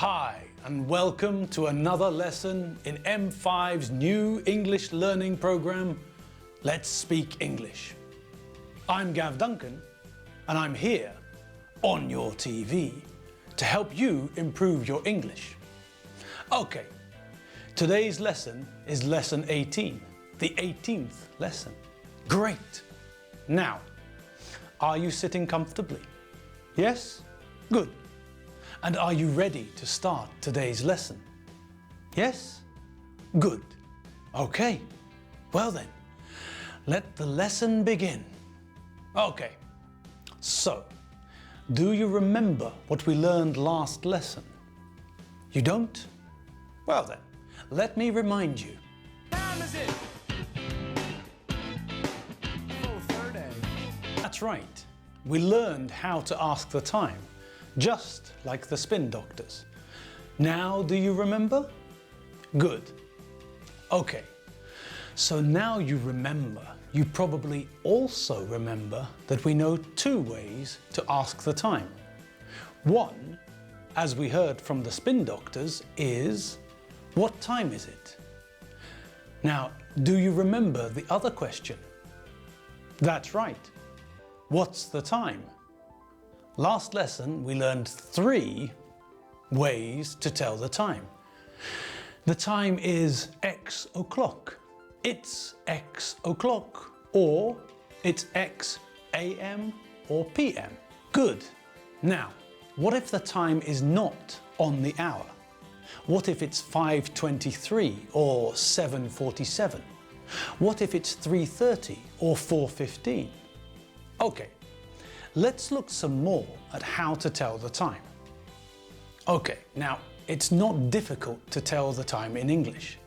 Hi, and welcome to another lesson in M5's new English learning program, Let's Speak English. I'm Gav Duncan, and I'm here on your TV to help you improve your English. Okay, today's lesson is lesson 18, the 18th lesson. Great! Now, are you sitting comfortably? Yes? Good. And are you ready to start today's lesson? Yes? Good. Okay. Well then, let the lesson begin. Okay. So, do you remember what we learned last lesson? You don't? Well then, let me remind you. Time is it? 4:30. That's right. We learned how to ask the time, just like the spin doctors. Now do you remember? Good. Okay, so now you remember. You probably also remember that we know two ways to ask the time. One, as we heard from the spin doctors, is, what time is it? Now, do you remember the other question? That's right. What's the time? Last lesson, we learned 3 ways to tell the time. The time is X o'clock. It's X o'clock. Or it's X AM or PM. Good. Now, what if the time is not on the hour? What if it's 5:23 or 7:47? What if it's 3:30 or 4:15? Okay. Let's look some more at how to tell the time. Okay, now it's not difficult to tell the time in English.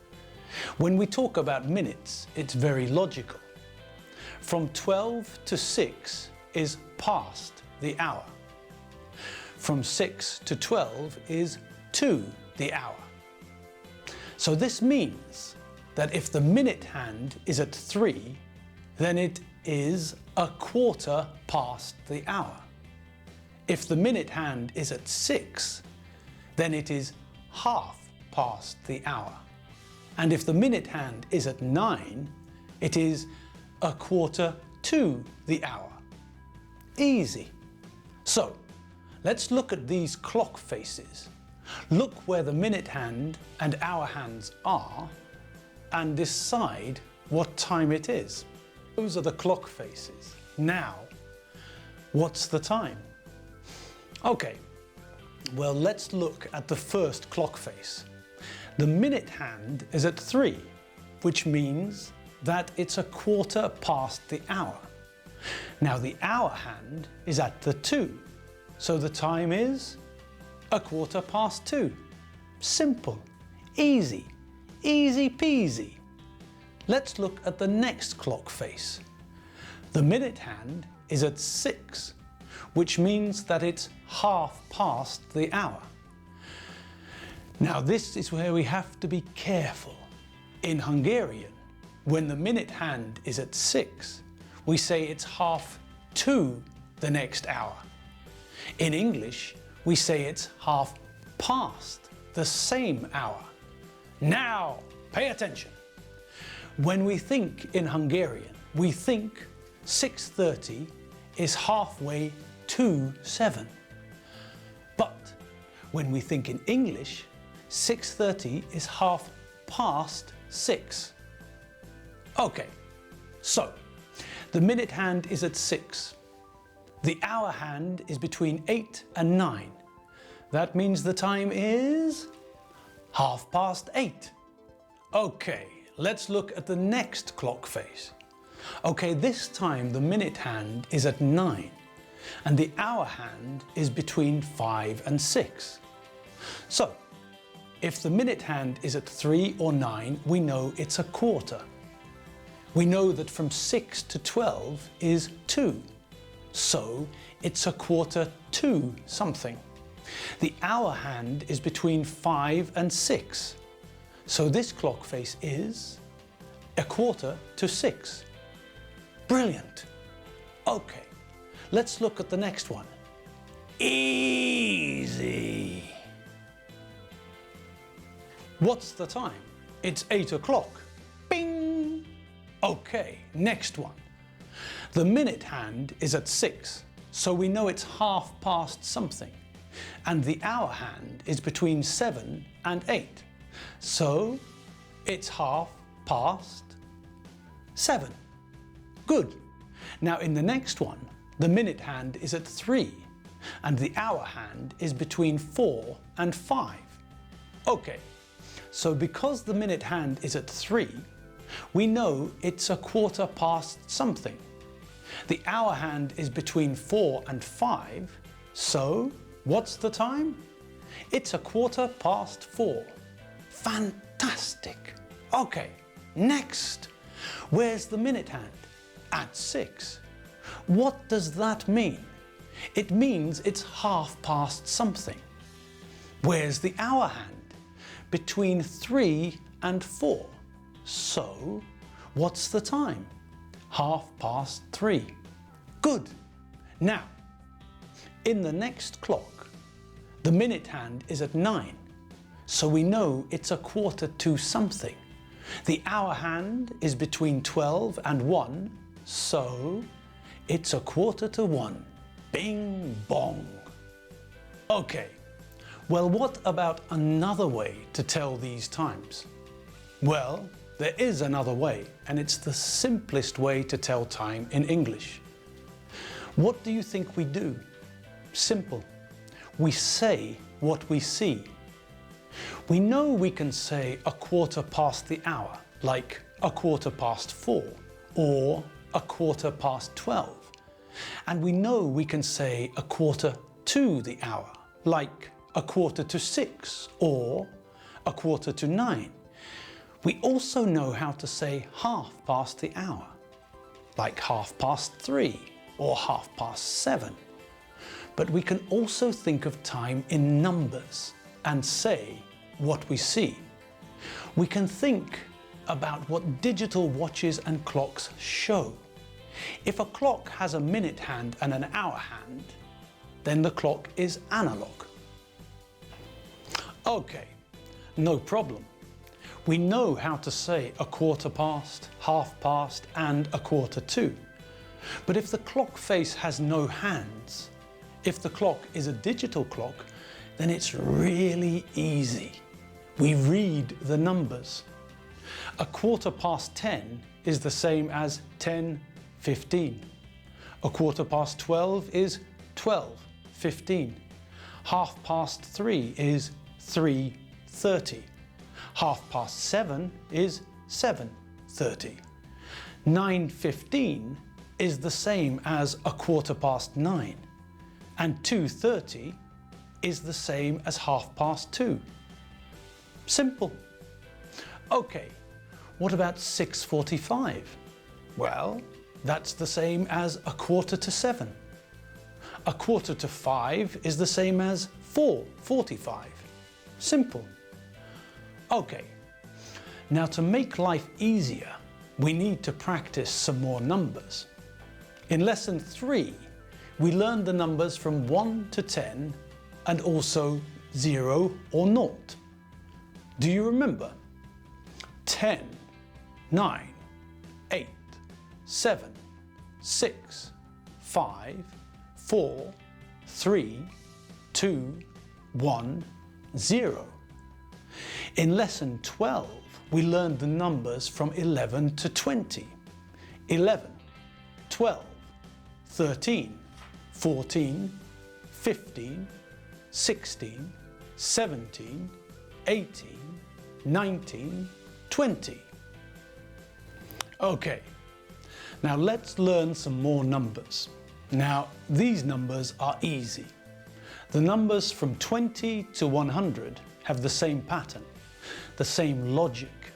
When we talk about minutes, it's very logical. From 12 to 6 is past the hour. From 6 to 12 is to the hour. So this means that if the minute hand is at 3, then it is a quarter past the hour. If the minute hand is at 6, then it is half past the hour. And if the minute hand is at 9, it is a quarter to the hour. Easy. So, let's look at these clock faces. Look where the minute hand and hour hands are and decide what time it is. Those are the clock faces. Now, what's the time? Okay, well, let's look at the first clock face. The minute hand is at 3, which means that it's a quarter past the hour. Now, the hour hand is at the 2, so the time is a quarter past 2. Simple, easy, easy peasy. Let's look at the next clock face. The minute hand is at 6, which means that it's half past the hour. Now this is where we have to be careful. In Hungarian, when the minute hand is at 6, we say it's half to the next hour. In English, we say it's half past the same hour. Now, pay attention. When we think in Hungarian, we think 6:30 is halfway to 7. But when we think in English, 6:30 is half past 6. Okay, so the minute hand is at 6. The hour hand is between 8 and 9. That means the time is half past 8. Okay. Let's look at the next clock face. Okay, this time the minute hand is at 9 and the hour hand is between 5 and 6. So, if the minute hand is at 3 or 9, we know it's a quarter. We know that from 6 to 12 is 2. So, it's a quarter to something. The hour hand is between 5 and 6. So this clock face is a quarter to 6. Brilliant. Okay, let's look at the next one. Easy. What's the time? It's 8 o'clock. Bing! Okay, next one. The minute hand is at 6, so we know it's half past something. And the hour hand is between 7 and 8, so it's half past 7. Good. Now in the next one, the minute hand is at 3, and the hour hand is between 4 and 5. Okay, so because the minute hand is at 3, we know it's a quarter past something. The hour hand is between 4 and 5, so what's the time? It's a quarter past 4. Fantastic! Okay, next. Where's the minute hand? At 6. What does that mean? It means it's half past something. Where's the hour hand? Between 3 and 4. So, what's the time? Half past 3. Good. Now, in the next clock, the minute hand is at 9, so we know it's a quarter to something. The hour hand is between 12 and 1, so it's a quarter to 1. Bing bong. Okay, well, what about another way to tell these times? Well, there is another way, and it's the simplest way to tell time in English. What do you think we do? Simple. We say what we see. We know we can say a quarter past the hour, like a quarter past 4, or a quarter past 12. And we know we can say a quarter to the hour, like a quarter to 6, or a quarter to 9. We also know how to say half past the hour, like half past 3, or half past 7. But we can also think of time in numbers and say what we see. We can think about what digital watches and clocks show. If a clock has a minute hand and an hour hand, then the clock is analog. Okay, no problem. We know how to say a quarter past, half past, and a quarter to. But if the clock face has no hands, if the clock is a digital clock, then it's really easy. We read the numbers. A quarter past 10 is the same as 10:15. A quarter past 12 is 12:15. Half past 3 is 3:30. Half past 7 is 7:30. 9:15 is the same as a quarter past 9. And 2:30 is the same as half past 2. Simple. Okay, what about 6:45? Well, that's the same as a quarter to 7. A quarter to 5 is the same as 4:45. Simple. Okay, now to make life easier, we need to practice some more numbers. In lesson 3, we learned the numbers from 1 to 10 and also 0 or 0. Do you remember? 10, 9, 8, 7, 6, 5, 4, 3, 2, 1, 0. In lesson 12, we learned the numbers from 11 to 20. 11, 12, 13, 14, 15, 16, 17, 18, 19, 20. Okay, now let's learn some more numbers. Now, these numbers are easy. The numbers from 20 to 100 have the same pattern, the same logic.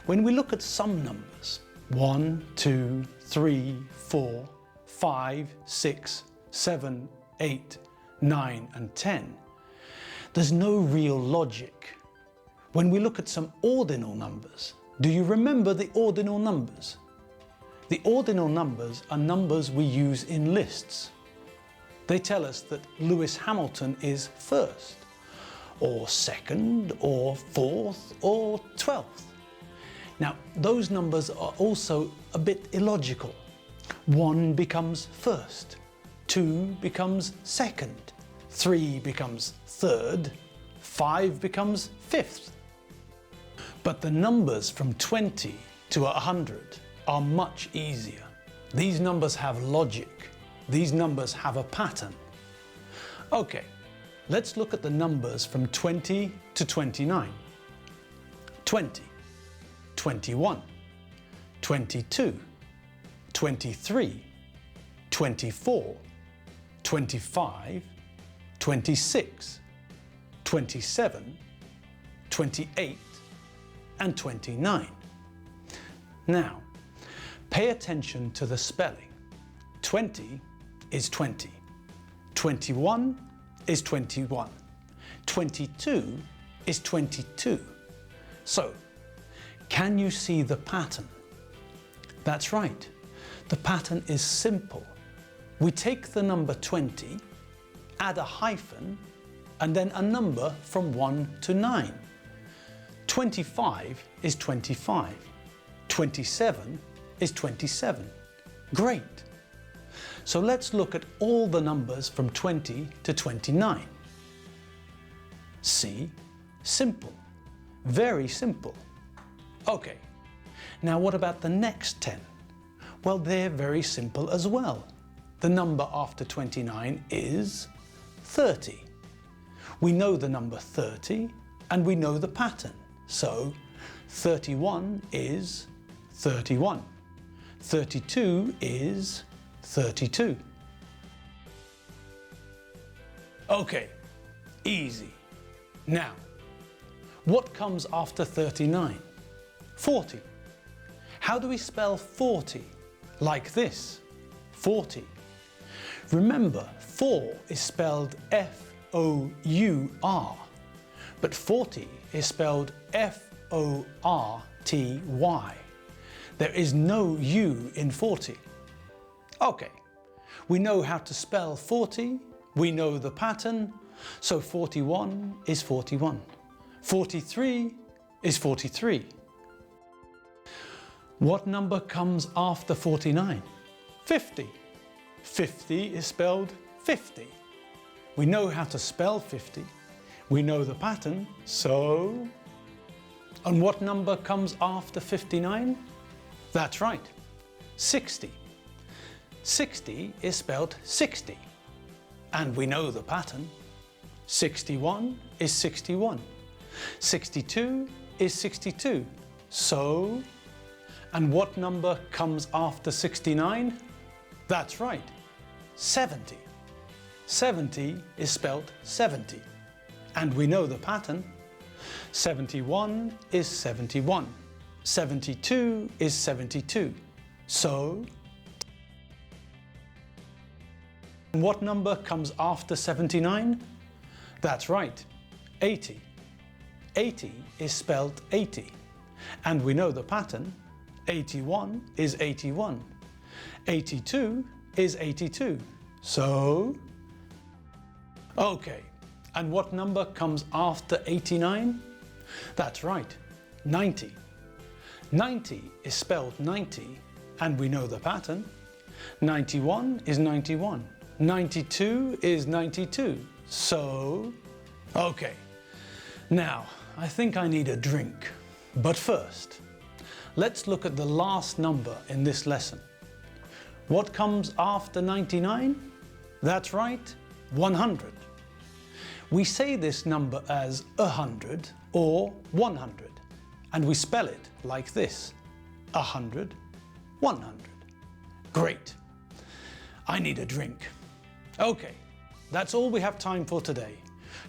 When we look at some numbers, 1, 2, 3, 4, 5, 6, 7, 8, 9, and 10, there's no real logic. When we look at some ordinal numbers, do you remember the ordinal numbers? The ordinal numbers are numbers we use in lists. They tell us that Lewis Hamilton is first, or second, or fourth, or 12th. Now, those numbers are also a bit illogical. 1 becomes first, 2 becomes second, 3 becomes third, 5 becomes fifth. But the numbers from 20 to 100 are much easier. These numbers have logic. These numbers have a pattern. Okay, let's look at the numbers from 20 to 29. 20, 21, 22, 23, 24, 25, 26, 27, 28, and 29. Now, pay attention to the spelling. 20 is 20. 21 is 21. 22 is 22. So, can you see the pattern? That's right. The pattern is simple. We take the number 20, add a hyphen, and then a number from 1 to 9. 25 is 25. 27 is 27. Great! So let's look at all the numbers from 20 to 29. See? Simple. Very simple. Okay, now what about the next 10? Well, they're very simple as well. The number after 29 is 30. We know the number 30 and we know the pattern. So 31 is 31. 32 is 32. Okay, easy. Now, what comes after 39? 40. How do we spell 40? Like this, 40. Remember, 4 is spelled F-O-U-R, but 40 is spelled F-O-R-T-Y. There is no U in 40. Okay, we know how to spell 40, we know the pattern, so 41 is 41. 43 is 43. What number comes after 49? 50. 50 is spelled 50. We know how to spell 50. We know the pattern, so... And what number comes after 59? That's right, 60. 60 is spelled 60. And we know the pattern. 61 is 61. 62 is 62. So... And what number comes after 69? That's right, 70. 70 is spelled 70. And we know the pattern. 71 is 71. 72 is 72. So, what number comes after 79? That's right, 80. 80 is spelled 80. And we know the pattern. 81 is 81. 82 is 82. So, okay, and what number comes after 89? That's right, 90. 90 is spelled 90, and we know the pattern. 91 is 91. 92 is 92. So, okay, now I think I need a drink. But first, let's look at the last number in this lesson. What comes after 99? That's right, 100. We say this number as 100 or 100, and we spell it like this: 100, 100. Great. I need a drink. Okay, that's all we have time for today.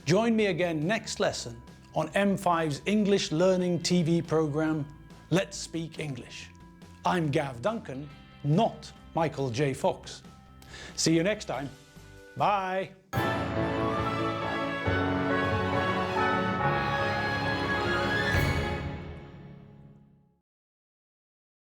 Join me again next lesson on M5's English Learning TV program, Let's Speak English. I'm Gav Duncan, not Michael J. Fox. See you next time. Bye.